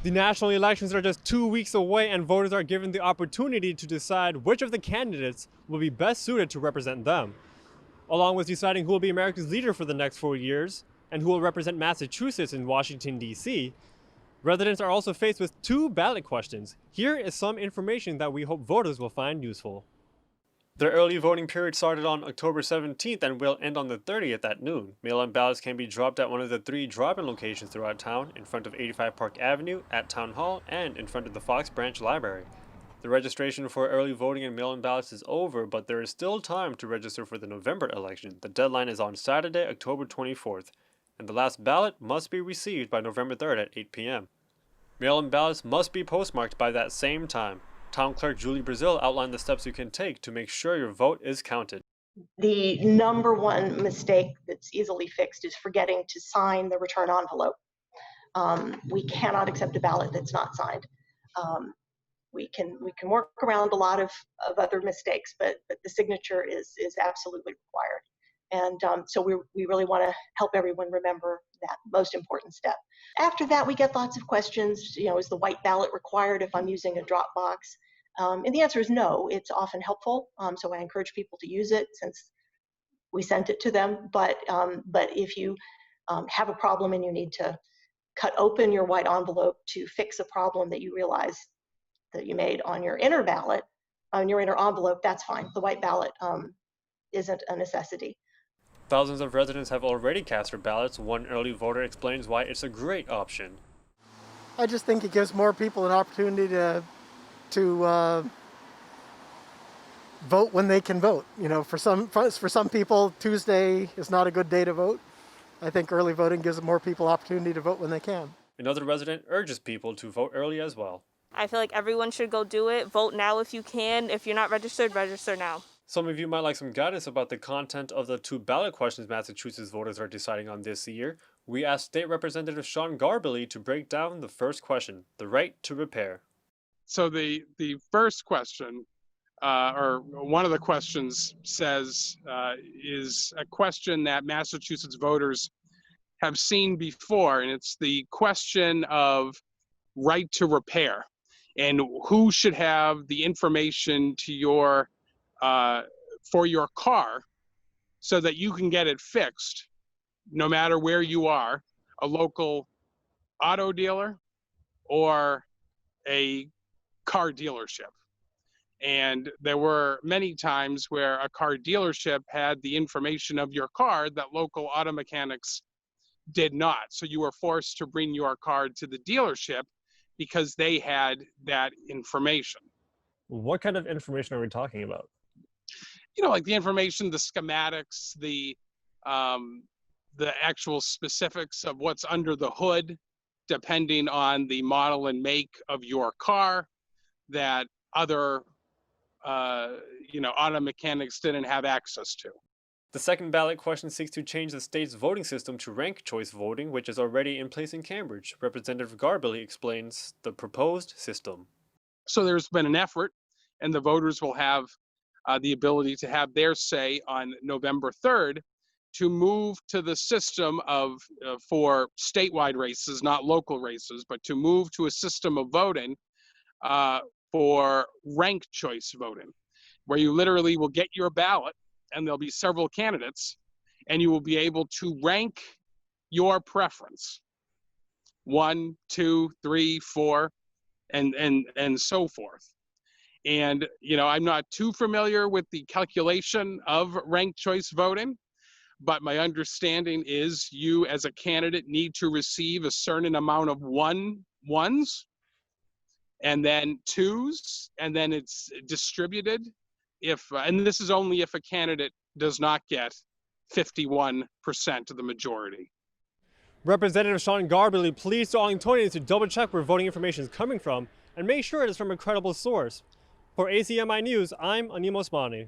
The national elections are just 2 weeks away, and voters are given the opportunity to decide which of the candidates will be best suited to represent them, along with deciding who will be America's leader for the next 4 years and who will represent Massachusetts in Washington, D.C. Residents are also faced with 2 ballot questions. Here is some information that we hope voters will find useful. The early voting period started on October 17th and will end on the 30th at noon. Mail-in ballots can be dropped at one of the 3 drop-in locations throughout town, in front of 85 Park Avenue, at Town Hall, and in front of the Fox Branch Library. The registration for early voting and mail-in ballots is over, but there is still time to register for the November election. The deadline is on Saturday, October 24th, and the last ballot must be received by November 3rd at 8 p.m. Mail-in ballots must be postmarked by that same time. Town Clerk Julie Brazil outlined the steps you can take to make sure your vote is counted. The number one mistake that's easily fixed is forgetting to sign the return envelope. We cannot accept a ballot that's not signed. We can work around a lot of other mistakes, but the signature is absolutely required. And so we really want to help everyone remember that most important step. After that, we get lots of questions. Is the white ballot required if I'm using a drop box? And the answer is no. It's often helpful, so I encourage people to use it since we sent it to them. But if you have a problem and you need to cut open your white envelope to fix a problem that you realize that you made on your inner ballot, on your inner envelope, that's fine. The white ballot isn't a necessity. Thousands of residents have already cast their ballots. One early voter explains why it's a great option. I just think it gives more people an opportunity to vote when they can vote. For some people, Tuesday is not a good day to vote. I think early voting gives more people opportunity to vote when they can. Another resident urges people to vote early as well. I feel like everyone should go do it. Vote now if you can. If you're not registered, register now. Some of you might like some guidance about the content of the 2 ballot questions Massachusetts voters are deciding on this year. We asked State Representative Sean Garbely to break down the first question, the right to repair. So the first question, or one of the questions says, is a question that Massachusetts voters have seen before, and it's the question of right to repair and who should have the information to your for your car so that you can get it fixed no matter where you are, a local auto dealer or a car dealership. And there were many times where a car dealership had the information of your car that local auto mechanics did not. So you were forced to bring your car to the dealership because they had that information. What kind of information are we talking about? Like the information, the schematics, the actual specifics of what's under the hood, depending on the model and make of your car, that other, auto mechanics didn't have access to. The second ballot question seeks to change the state's voting system to ranked choice voting, which is already in place in Cambridge. Representative Garbely explains the proposed system. So there's been an effort, and the voters will have the ability to have their say on November 3rd to move to the system of, for statewide races, not local races, but to move to a system of voting for ranked choice voting, where you literally will get your ballot and there'll be several candidates and you will be able to rank your preference, 1, 2, 3, 4, and so forth. And, I'm not too familiar with the calculation of ranked choice voting, but my understanding is you as a candidate need to receive a certain amount of ones and then 2s, and then it's distributed and this is only if a candidate does not get 51% of the majority. Representative Sean Garbely pleads to Arlingtonians to double check where voting information is coming from and make sure it is from a credible source. For ACMi News, I'm Anim Osmani.